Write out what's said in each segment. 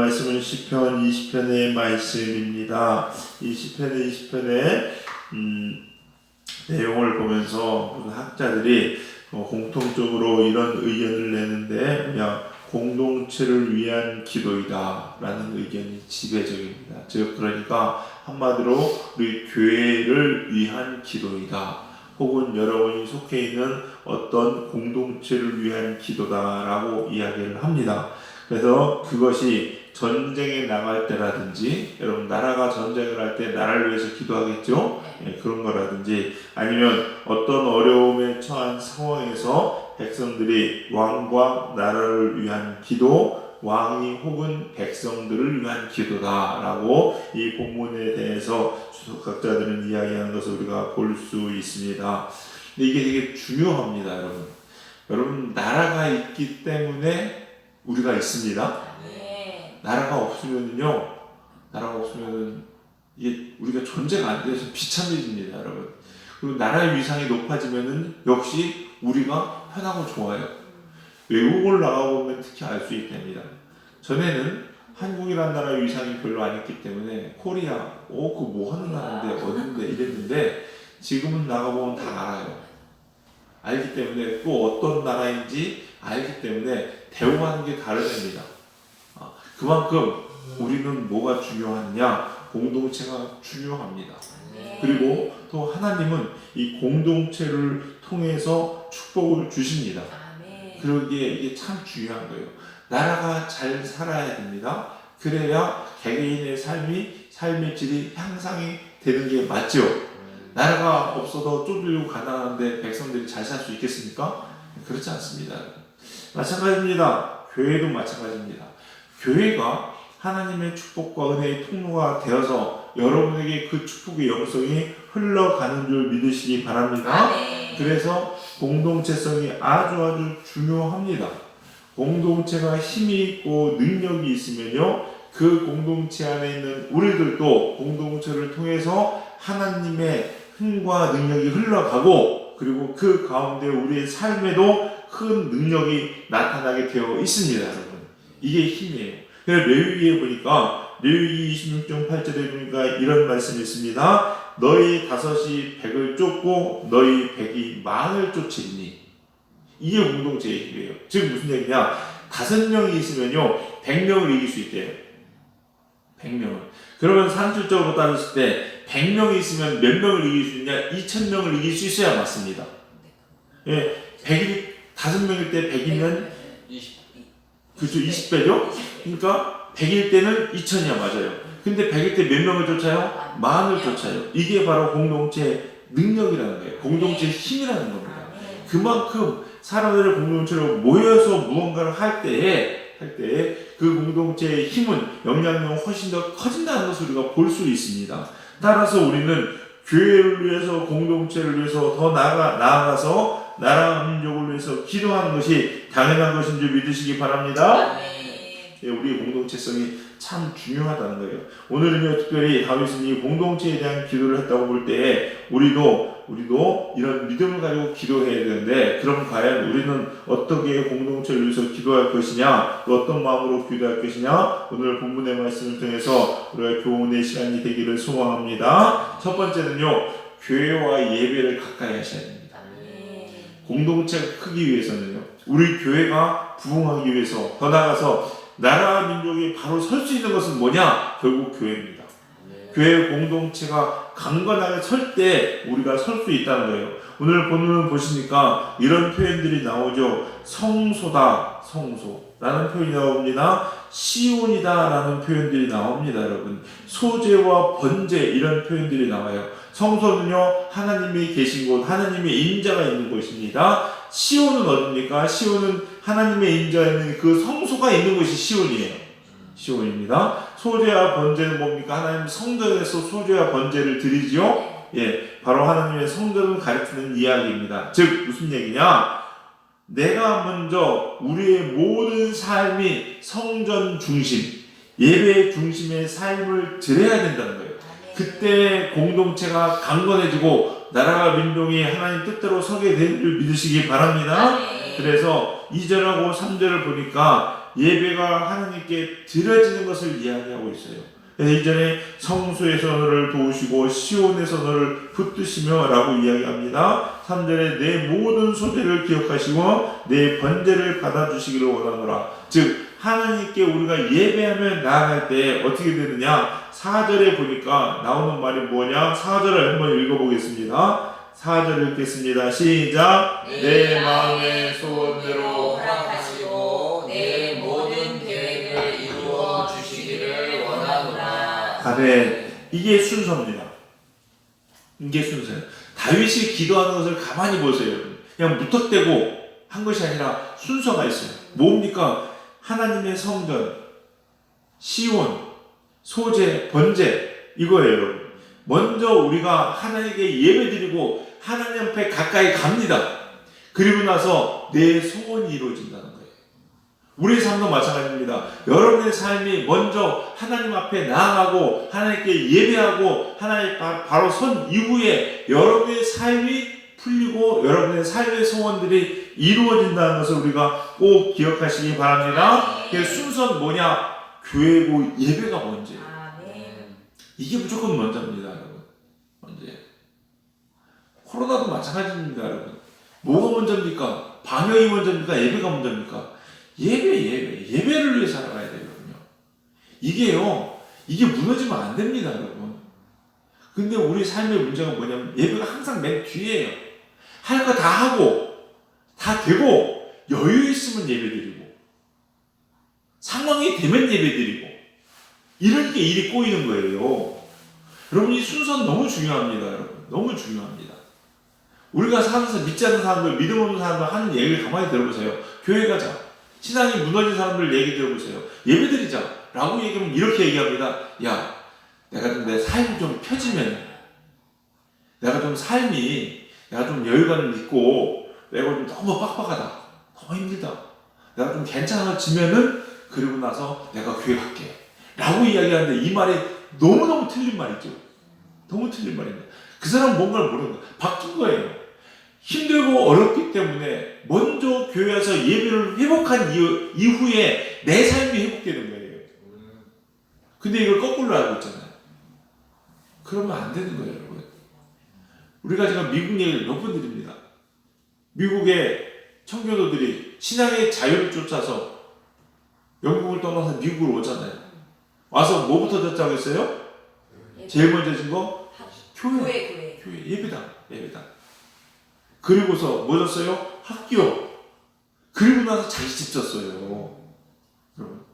말씀은 시편 20편의 말씀입니다. 이 시편의 20편의 내용을 보면서 모든 학자들이 공통적으로 이런 의견을 내는데 그냥 공동체를 위한 기도이다 라는 의견이 지배적입니다. 즉 그러니까 한마디로 우리 교회를 위한 기도이다, 혹은 여러분이 속해 있는 어떤 공동체를 위한 기도다라고 이야기를 합니다. 그래서 그것이 전쟁에 나갈 때라든지, 여러분 나라가 전쟁을 할 때 나라를 위해서 기도하겠죠? 그런 거라든지, 아니면 어떤 어려움에 처한 상황에서 백성들이 왕과 나라를 위한 기도, 왕이 혹은 백성들을 위한 기도다라고 이 본문에 대해서 주석학자들은 이야기하는 것을 우리가 볼 수 있습니다. 근데 이게 되게 중요합니다, 여러분. 여러분 나라가 있기 때문에 우리가 있습니다. 나라가 없으면은요, 이게 우리가 존재가 안 돼서 비참해집니다, 여러분. 그리고 나라의 위상이 높아지면은 역시 우리가 편하고 좋아요. 외국을 나가보면 특히 알 수 있답니다. 전에는 한국이라는 나라의 위상이 별로 안 있기 때문에 코리아, 그거 뭐 하는 나라인데 어딘데 이랬는데, 지금은 나가보면 다 알아요. 알기 때문에 또 어떤 나라인지 알기 때문에 대우하는 게 다르답니다. 그만큼 우리는 뭐가 중요하느냐? 공동체가 중요합니다. 그리고 또 하나님은 이 공동체를 통해서 축복을 주십니다. 그러기에 이게 참 중요한 거예요. 나라가 잘 살아야 됩니다. 그래야 개개인의 삶의 질이 향상이 되는 게 맞죠. 나라가 없어도 쪼들고 가난한데 백성들이 잘 살 수 있겠습니까? 그렇지 않습니다. 마찬가지입니다. 교회도 마찬가지입니다. 교회가 하나님의 축복과 은혜의 통로가 되어서 여러분에게 그 축복의 영성이 흘러가는 줄 믿으시기 바랍니다. 그래서 공동체성이 아주 중요합니다. 공동체가 힘이 있고 능력이 있으면요, 그 공동체 안에 있는 우리들도 공동체를 통해서 하나님의 힘과 능력이 흘러가고, 그리고 그 가운데 우리의 삶에도 큰 능력이 나타나게 되어 있습니다, 여러분. 이게 힘이에요. 그래서 레위기에 보니까, 레위기 26장 8절에 보니까 이런 말씀이 있습니다. 너희 5이 100을 쫓고 너희 100이 10,000을 쫓으리니. 이게 공동체의 힘이에요. 즉 무슨 얘기냐? 5명이 있으면요 100명을 이길 수 있대요. 100명을. 그러면 산술적으로 따졌을 때 100명이 있으면 몇 명을 이길 수 있냐? 2,000명을 이길 수 있어야 맞습니다. 예, 100이 5명일 때 100이면 그렇죠, 20배죠? 그러니까 100일 때는 2,000이야, 맞아요. 근데 100일 때 몇 명을 쫓아요? 10,000을 쫓아요. 이게 바로 공동체의 능력이라는 거예요. 공동체의 힘이라는 겁니다. 그만큼 사람들의 공동체로 모여서 무언가를 할 때에 그 공동체의 힘은, 영향력은 훨씬 더 커진다는 것을 우리가 볼 수 있습니다. 따라서 우리는 교회를 위해서, 공동체를 위해서 더 나아가서 나라 민족을 위해서 기도하는 것이 당연한 것인 줄 믿으시기 바랍니다. 우리의 공동체성이 참 중요하다는 거예요. 오늘은요, 특별히 다윗은 이 공동체에 대한 기도를 했다고 볼 때 우리도 이런 믿음을 가지고 기도해야 되는데, 그럼 과연 우리는 어떻게 공동체를 위해서 기도할 것이냐, 또 어떤 마음으로 기도할 것이냐, 오늘 본문의 말씀을 통해서 우리가 교훈의 시간이 되기를 소망합니다. 첫 번째는요, 교회와 예배를 가까이 하셔야 됩니다. 공동체가 크기 위해서는요, 우리 교회가 부흥하기 위해서, 더 나아가서 나라 민족이 바로 설 수 있는 것은 뭐냐? 결국 교회입니다. 교회 공동체가 강건하게 설 때 우리가 설 수 있다는 거예요. 오늘 본문을 보시니까 이런 표현들이 나오죠. 성소다, 성소라는 표현이 나옵니다. 시온이다라는 표현들이 나옵니다, 여러분. 소재와 번제, 이런 표현들이 나와요. 성소는요, 하나님이 계신 곳, 하나님의 인자가 있는 곳입니다. 시온은 어디입니까? 시온은 하나님의 인자가 있는 그 성소가 있는 곳이 시온이에요. 시온입니다. 소제와 번제는 뭡니까? 하나님 성전에서 소제와 번제를 드리죠. 예, 바로 하나님의 성전을 가리키는 이야기입니다. 즉 무슨 얘기냐? 내가 먼저 우리의 모든 삶이 성전 중심, 예배 중심의 삶을 드려야 된다는 거예요. 그때 공동체가 강건해지고 나라와 민족이 하나님 뜻대로 서게 될 줄 믿으시기 바랍니다. 그래서 2절하고 3절을 보니까 예배가 하나님께 드려지는 것을 이야기하고 있어요. 이전에 성소에서 너를 도우시고 시온에서 너를 붙드시며 라고 이야기합니다. 3절에 내 모든 소재를 기억하시고 내 번제를 받아주시기를 원하노라. 즉 하나님께 우리가 예배하며 나아갈 때 어떻게 되느냐, 4절에 보니까 나오는 말이 뭐냐. 4절을 한번 읽어보겠습니다. 4절 읽겠습니다. 시작. 내 마음의 소원대로 허락하시고 내 모든 계획을 이루어 주시기를 원하노라. 아멘. 이게 순서입니다. 이게 순서예요. 다윗이 기도하는 것을 가만히 보세요. 그냥 무턱대고 한 것이 아니라 순서가 있어요. 뭡니까? 하나님의 성전, 시온, 소제, 번제, 이거예요, 여러분. 먼저 우리가 하나님께 예배드리고 하나님 앞에 가까이 갑니다. 그리고 나서 내 소원이 이루어진다는 거예요. 우리의 삶도 마찬가지입니다. 여러분의 삶이 먼저 하나님 앞에 나아가고 하나님께 예배하고 하나님 바로 선 이후에 여러분의 삶이 풀리고 여러분의 삶의 소원들이 이루어진다는 것을 우리가 꼭 기억하시기 바랍니다. 그 순서는 뭐냐? 교회고 예배가 먼저예요. 이게 무조건 먼저입니다, 여러분. 먼저. 코로나도 마찬가지입니다, 여러분. 뭐가 먼저입니까? 방역이 먼저입니까? 예배가 먼저입니까? 예배를 위해 살아가야 되거든요. 이게 무너지면 안 됩니다, 여러분. 근데 우리 삶의 문제가 뭐냐면 예배가 항상 맨 뒤에요. 할 거 다 하고 다 되고 여유 있으면 예배드리고 상황이 되면 예배드리고 이렇게 일이 꼬이는 거예요. 여러분, 이 순서는 너무 중요합니다, 여러분. 너무 중요합니다. 우리가 살면서 믿지 않는 사람들, 믿음 없는 사람들 하는 얘기를 가만히 들어보세요. 교회 가자. 신앙이 무너진 사람들 얘기 들어보세요. 예배드리자. 라고 얘기하면 이렇게 얘기합니다. 야, 내가 좀 내 삶이 좀 펴지면, 내가 좀 여유감을 있고, 내가 좀 너무 빡빡하다. 너무 힘들다. 내가 좀 괜찮아지면은, 그리고 나서 내가 교회 갈게. 라고 이야기하는데 이 말이 너무너무 틀린 말이죠. 너무 틀린 말입니다. 그 사람은 뭔가를 모르는 거예요. 바뀐 거예요. 힘들고 어렵기 때문에 먼저 교회 와서 예배를 회복한 이후에 내 삶이 회복되는 거예요. 근데 이걸 거꾸로 알고 있잖아요. 그러면 안 되는 거예요, 여러분. 우리가 지금 미국 얘기를 몇 번 드립니다. 미국의 청교도들이 신앙의 자유를 쫓아서 영국을 떠나서 미국으로 오잖아요. 와서 뭐부터 듣자고 했어요? 제일 먼저 진 거? 교회. 예배당. 그리고서 뭐 줬어요? 학교. 그리고 나서 자기 집 졌어요. 여러분.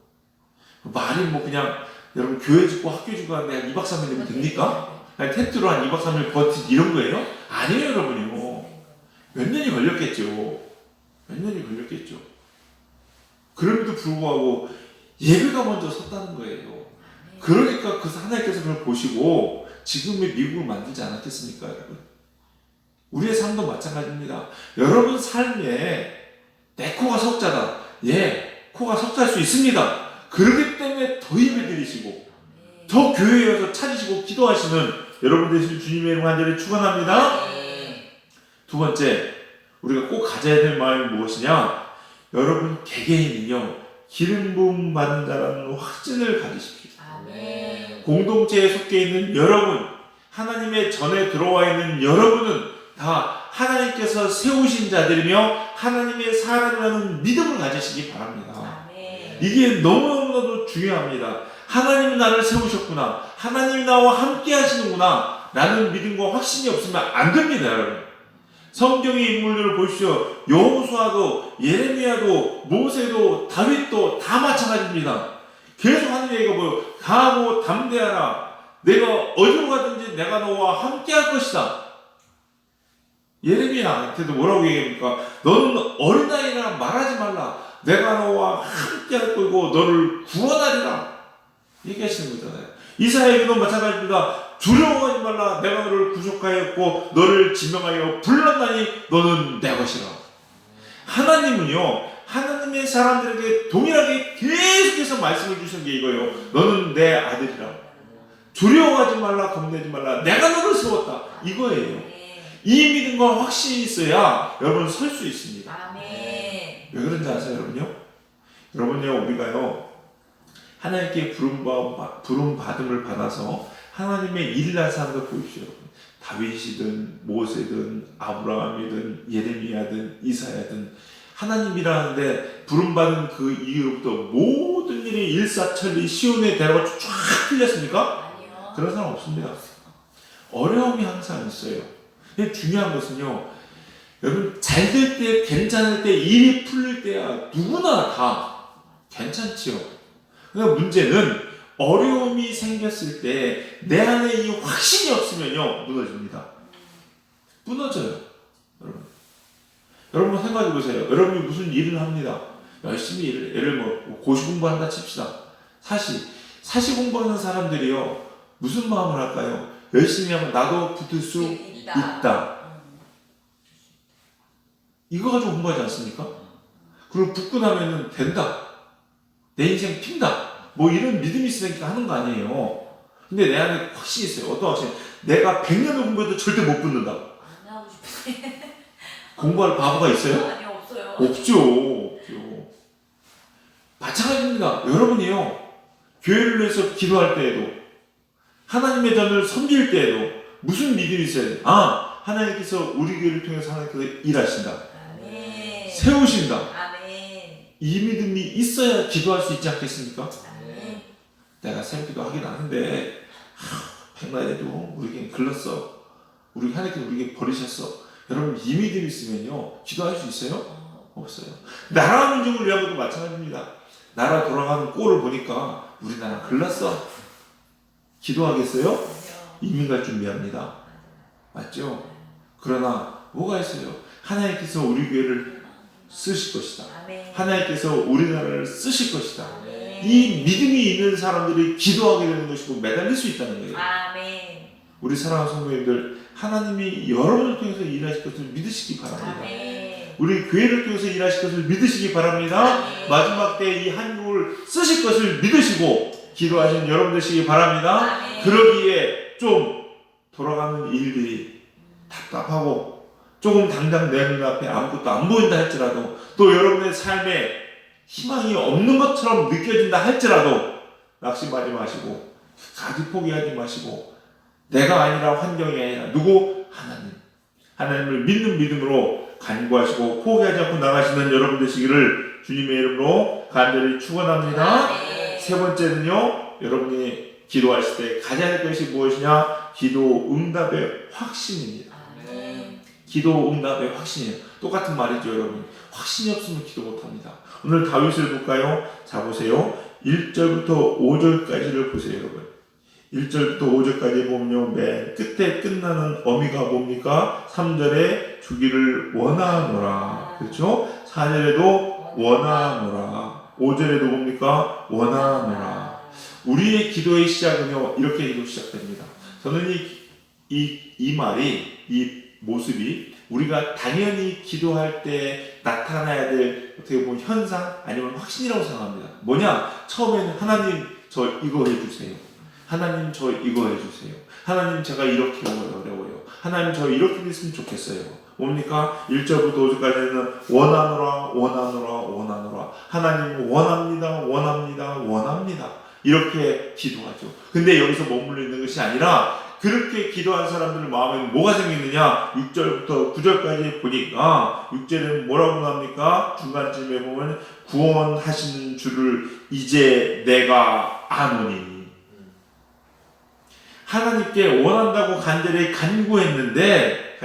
말이 뭐 그냥 여러분 교회 짓고 학교 짓고 하는데 한 2박 3일 되면 됩니까? 아니, 텐트로 한 2박 3일 버티 이런 거예요? 아니에요, 여러분이요. 몇 년이 걸렸겠죠. 그럼에도 불구하고 예배가 먼저 섰다는 거예요. 그러니까 그 하나님께서 그걸 보시고 지금의 미국을 만들지 않았겠습니까, 여러분? 우리의 삶도 마찬가지입니다. 여러분 삶에 내 코가 석자다. 예, 코가 석자일 수 있습니다. 그렇기 때문에 더 예배드리시고 더 교회에 와서 찾으시고 기도하시는 여러분 되실 주님의 이름 간절히 축원합니다. 두 번째, 우리가 꼭 가져야 될 마음이 무엇이냐? 여러분 개개인은요, 기름 부음 받은 자라는 확신을 가지십시오. 공동체에 속해 있는 여러분, 하나님의 전에 들어와 있는 여러분은 다 하나님께서 세우신 자들이며 하나님의 사람이라는 믿음을 가지시기 바랍니다. 이게 너무너무나도 중요합니다. 하나님이 나를 세우셨구나, 하나님이 나와 함께 하시는구나 라는 믿음과 확신이 없으면 안 됩니다, 여러분. 성경의 인물들을 보십시오. 여호수아도, 예레미야도, 모세도, 다윗도 다 마찬가지입니다. 계속 하는 얘기가 뭐예요? 강하고 담대하라. 내가 어디로 가든지 내가 너와 함께 할 것이다. 예레미야한테도 뭐라고 얘기합니까? 너는 어린아이라 말하지 말라. 내가 너와 함께 할 거고 너를 구원하리라. 얘기하시는 거잖아요. 이사야에게도 마찬가지입니다. 두려워하지 말라. 내가 너를 구속하였고 너를 지명하여 불렀나니 너는 내 것이라. 하나님은요, 하나님의 사람들에게 동일하게 계속해서 말씀을 주시는 게 이거예요. 너는 내 아들이라. 두려워하지 말라, 겁내지 말라. 내가 너를 세웠다. 이거예요. 이 믿음과 확신이 있어야 여러분 설 수 있습니다. 왜 그런지 아세요, 여러분요? 여러분요, 우리가요 하나님께 부름받음을 받아서 하나님의 일을 한 사람들 보십시오. 다윗이든 모세든 아브라함이든 예레미야든 이사야든 하나님이라는데 부름받은 그 이후로부터 모든 일이 일사천리 시온의 대로가 쫙 틀렸습니까? 아니요. 그런 사람 없습니다. 어려움이 항상 있어요. 근데 중요한 것은요, 여러분 잘 될 때, 괜찮을 때, 일이 풀릴 때야 누구나 다 괜찮지요. 그러니까 문제는 어려움이 생겼을 때 내 안에 이 확신이 없으면요 무너집니다. 무너져요. 여러분 생각해 보세요. 여러분이 무슨 일을 합니다. 열심히 일을, 예를 뭐 고시 공부한다 칩시다. 사시 공부하는 사람들이요 무슨 마음을 할까요? 열심히 하면 나도 붙을 수 있다. 이거 가지고 공부하지 않습니까? 그리고 붙고 나면은 된다. 내 인생 핀다. 뭐 이런 믿음이 있으니까 하는 거 아니에요. 근데 내 안에 확신이 있어요. 어떤 확신? 내가 100년을 공부해도 절대 못 붙는다. 안 하고 싶은데. 공부할 바보가 있어요? 아니요, 없어요. 없죠. 마찬가지입니다. 여러분이요 교회를 위해서 기도할 때에도 하나님의 전을 섬길 때에도 무슨 믿음이 있어야 돼요? 하나님께서 우리 교회를 통해서 하나님께서 일하신다. 아멘. 세우신다. 아멘. 이 믿음이 있어야 기도할 수 있지 않겠습니까? 아멘. 내가 새기도 하긴 하는데 백날에도 우리에게 글렀어. 우리 하나님께서 우리에게 버리셨어. 여러분 이 믿음이 있으면요 기도할 수 있어요? 없어요. 나라 민족을 위한 것도 마찬가지입니다. 나라 돌아가는 꼴을 보니까 우리나라 글렀어. 기도하겠어요? 이민 갈 준비합니다. 맞죠? 그러나 뭐가 있어요? 하나님께서 우리 교회를 쓰실 것이다. 아멘. 하나님께서 우리나라를 쓰실 것이다. 아멘. 이 믿음이 있는 사람들이 기도하게 되는 것이고 매달릴 수 있다는 거예요. 아멘. 우리 사랑하는 성도님들, 하나님이 여러분을 통해서 일하실 것을 믿으시기 바랍니다. 아멘. 우리 교회를 통해서 일하실 것을 믿으시기 바랍니다. 아멘. 마지막 때 이 한국을 쓰실 것을 믿으시고 기도하시는 여러분 되시기 바랍니다. 아멘. 그러기에 좀 돌아가는 일들이 답답하고 조금 당장 내 눈앞에 아무것도 안 보인다 할지라도 또 여러분의 삶에 희망이 없는 것처럼 느껴진다 할지라도 낙심하지 마시고 가지 포기하지 마시고 내가 아니라 환경이 아니라 누구? 하나님을 믿는 믿음으로 간구하시고 포기하지 않고 나가시는 여러분 되시기를 주님의 이름으로 간절히 축원합니다. 아멘. 세 번째는요, 여러분이 기도하실 때 가져야 할 것이 무엇이냐? 기도 응답의 확신입니다. 아멘. 기도 응답의 확신이에요. 똑같은 말이죠, 여러분. 확신이 없으면 기도 못합니다. 오늘 다윗을 볼까요? 자, 보세요. 1절부터 5절까지를 보세요, 여러분. 1절부터 5절까지 보면 맨 끝에 끝나는 어미가 뭡니까? 3절에 주기를 원하노라. 그렇죠? 4절에도 원하노라. 5절에도 뭡니까? 원하노라. 우리의 기도의 시작은요, 이렇게 기도 시작됩니다. 저는 이 말이, 이 모습이 우리가 당연히 기도할 때 나타나야 될 어떻게 보면 현상 아니면 확신이라고 생각합니다. 뭐냐? 처음에는 하나님 저 이거 해주세요. 하나님 저 이거 해주세요. 하나님 제가 이렇게 어려워요. 하나님 저 이렇게 됐으면 좋겠어요. 뭡니까? 1절부터 5절까지는 원하노라 원하노라 원하노라 하나님 원합니다 원합니다 원합니다 이렇게 기도하죠. 근데 여기서 머물러 있는 것이 아니라 그렇게 기도한 사람들 마음에 뭐가 생기느냐? 6절부터 9절까지 보니까 6절에는 뭐라고 나옵니까? 중간쯤에 보면 구원하시는 줄을 이제 내가 아노니 하나님께 원한다고 간절히 간구했는데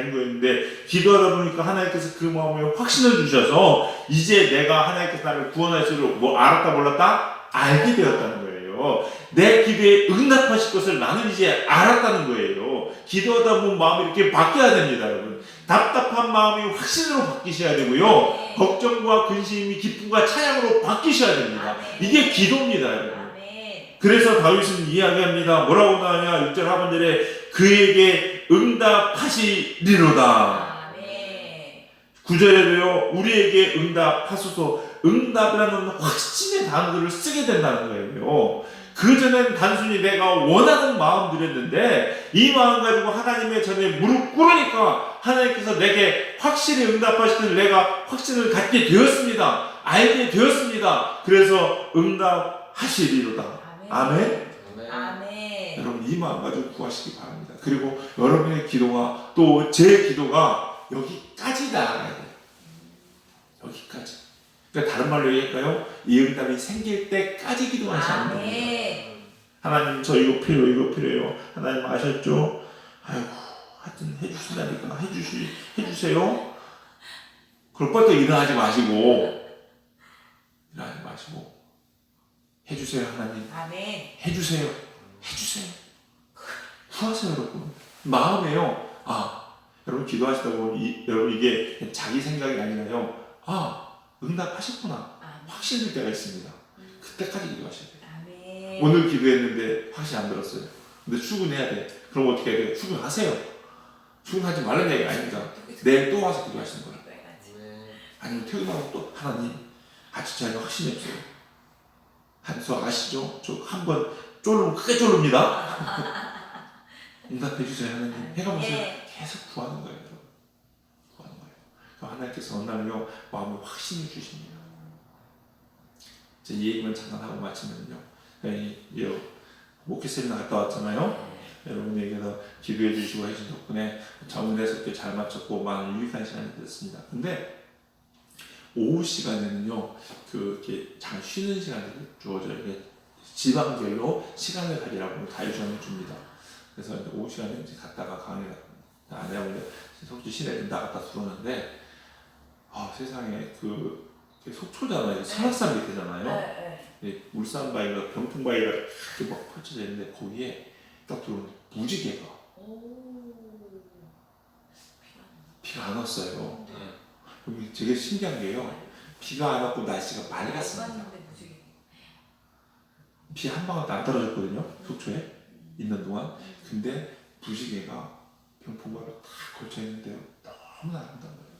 기도하다 보니까 하나님께서 그 마음에 확신을 주셔서 이제 내가 하나님께서 나를 구원할 줄을 뭐 알았다 몰랐다? 알게 되었다는 거예요. 내 기도에 응답하실 것을 나는 이제 알았다는 거예요. 기도하다 보면 마음이 이렇게 바뀌어야 됩니다, 여러분. 답답한 마음이 확신으로 바뀌셔야 되고요. 걱정과 근심이 기쁨과 찬양으로 바뀌셔야 됩니다. 이게 기도입니다, 여러분. 그래서 다윗은 이야기합니다. 뭐라고 나오냐? 6절 하반절에 그에게 응답하시리로다. 9절에도요. 우리에게 응답하소서. 응답이라는 확신의 단어들을 쓰게 된다는 거예요. 그전엔 단순히 내가 원하는 마음들이었는데 이 마음 가지고 하나님의 전에 무릎 꿇으니까 하나님께서 내게 확실히 응답하시더니 내가 확신을 갖게 되었습니다. 알게 되었습니다. 그래서 응답하시리로다. 아멘. 아멘. 여러분 이 마음 가지고 구하시기 바랍니다. 그리고 여러분의 기도가 또 제 기도가 여기까지 나아가야 돼요. 여기까지. 그러니까 다른 말로 얘기할까요? 이 응답이 생길 때까지 기도하시는 겁니다. 아멘. 하나님 저 이거 필요해요. 하나님 아셨죠? 아이고 하여튼 해주신다니까 해주세요. 그걸 뻗어 일어나지 마시고 해주세요 하나님. 아멘. 해주세요. 구하세요 여러분. 마음에요. 여러분 기도하시다 보면 여러분 이게 그냥 자기 생각이 아니라요. 응답하셨구나. 확신될 때가 있습니다. 그때까지 기도하셔야 돼요. 아멘. 오늘 기도했는데 확신 안 들었어요. 근데 출근해야 돼. 그럼 어떻게 해야 돼요? 출근하세요. 출근하지 말라는 얘기가 아닙니다. 내일 또 와서 기도하시는 거예요. 아니면 퇴근하고 또 하나님 진짜 이거 확신이 없어요. 저 아시죠? 저 한번 쫄르면 크게 쫄릅니다. 응답해 주세요 하나님. 해가면서 계속 구하는 거예요. 구하는 거예요. 하나님께서 어느 날은요 마음에 확신을 주십니다. 이 얘기만 잠깐 하고 마치면요. 목회 세미나 갔다 왔잖아요. 여러분에게서 기도해 주시고 해주신 덕분에 정대섭게 잘 마쳤고 많은 유익한 시간이 됐습니다. 근데 오후 시간에는요, 이렇게 잠깐 쉬는 시간이 주어져요. 지방별로 시간을 가지라고 자유시간을 줍니다. 그래서 이제 오후 시간에 이제 갔다가 강의 아내가 원래 속주 시내에 나갔다 들어오는데, 세상에 속초잖아요. 설악산 밑에잖아요. 울산바위가 병풍바위가 이렇게 막 펼쳐져 있는데 거기에 딱 들어오는 무지개가 비가 안 왔어요. 여기 되게 신기한 게요. 비가 안 왔고 날씨가 맑았습니다. 비 한 방울도 안 떨어졌거든요. 속초에 있는 동안. 근데 무지개가 병풍바위로 딱 걸쳐 있는데요. 너무 아름다운 거예요.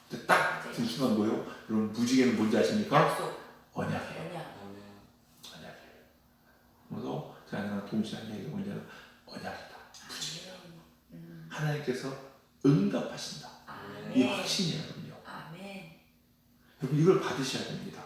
근데 딱 그 순간 뭐예요? 여러분 무지개는 뭔지 아십니까? 언약이에요. 그래서 제가 동시에 한 얘기가 뭐냐면 언약이다. 무지개다. 하나님께서 응답하신다. 이 확신이거든요. 여러분 이걸 받으셔야 됩니다.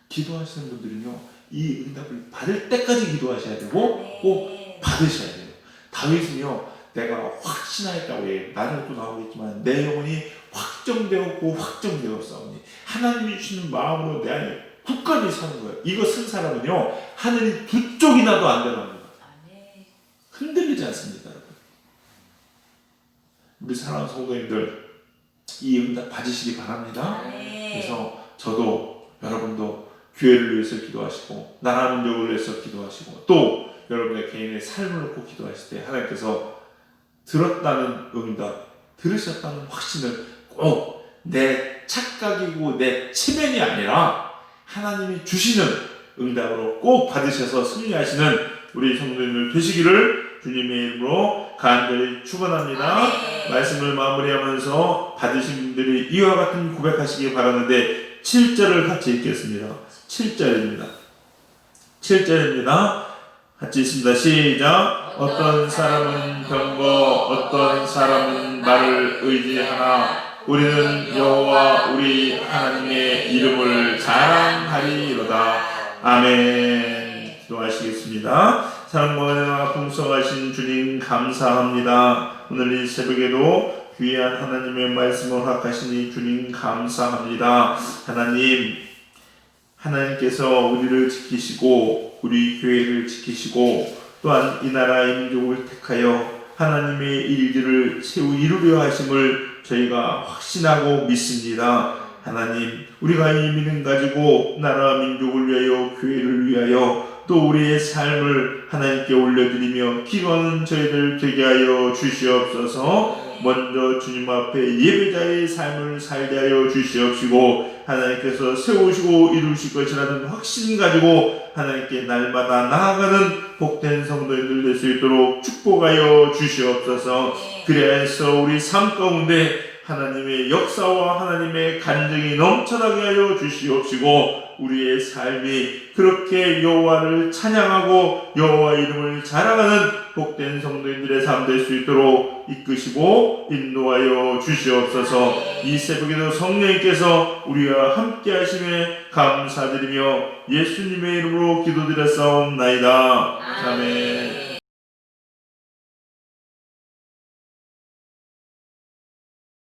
기도하시는 분들은요, 이 응답을 받을 때까지 기도하셔야 되고 꼭 받으셔야 돼요. 다윗은요, 내가 확신하였다고 해요. 나중에 또 나오겠지만 내 영혼이 확정되었고 확정되었사오니 하나님이 주시는 마음으로 내 안에 굳건히 사는 거예요. 이거 쓴 사람은요, 하늘이 두 쪽이 나도 안 되랍니다. 흔들리지 않습니다, 여러분. 우리 사랑하는 성도님들, 이 응답 받으시기 바랍니다. 그래서 저도 여러분도 교회를 위해서 기도하시고 나라 민족을 위해서 기도하시고 또 여러분의 개인의 삶을 놓고 기도하실 때 하나님께서 들었다는 응답, 들으셨다는 확신을 꼭 내 착각이고 내 체면이 아니라 하나님이 주시는 응답으로 꼭 받으셔서 승리하시는 우리 성도님들 되시기를 주님의 이름으로 간절히 축원합니다. 말씀을 마무리하면서 받으신 분들이 이와 같은 고백하시기 바라는데 7절을 같이 읽겠습니다. 7절입니다. 같이 읽습니다. 시작. 어떤 사람은 병거, 어떤 사람은 말을 의지하나 우리는 여호와 우리 하나님의 이름을 자랑하리로다. 아멘. 기도하시겠습니다. 사랑과 풍성하신 주님 감사합니다. 오늘 이 새벽에도 귀한 하나님의 말씀을 허락하시니 주님 감사합니다. 하나님께서 우리를 지키시고 우리 교회를 지키시고 또한 이 나라 이 민족을 택하여 하나님의 일들을 이루려 하심을 저희가 확신하고 믿습니다. 하나님, 우리가 이 믿음 가지고 나라 민족을 위하여 교회를 위하여 또 우리의 삶을 하나님께 올려드리며 기도하는 저희들 되게 하여 주시옵소서. 먼저 주님 앞에 예배자의 삶을 살게 하여 주시옵시고 하나님께서 세우시고 이루실 것이라는 확신 가지고 하나님께 날마다 나아가는 복된 성도님들 될 수 있도록 축복하여 주시옵소서. 그래서 우리 삶 가운데 하나님의 역사와 하나님의 간증이 넘쳐나게 하여 주시옵시고 우리의 삶이 그렇게 여호와를 찬양하고 여호와 이름을 자랑하는 복된 성도인들의 삶 될 수 있도록 이끄시고 인도하여 주시옵소서. 이 새벽에도 성령님께서 우리와 함께 하심에 감사드리며 예수님의 이름으로 기도드렸사옵나이다. 아멘.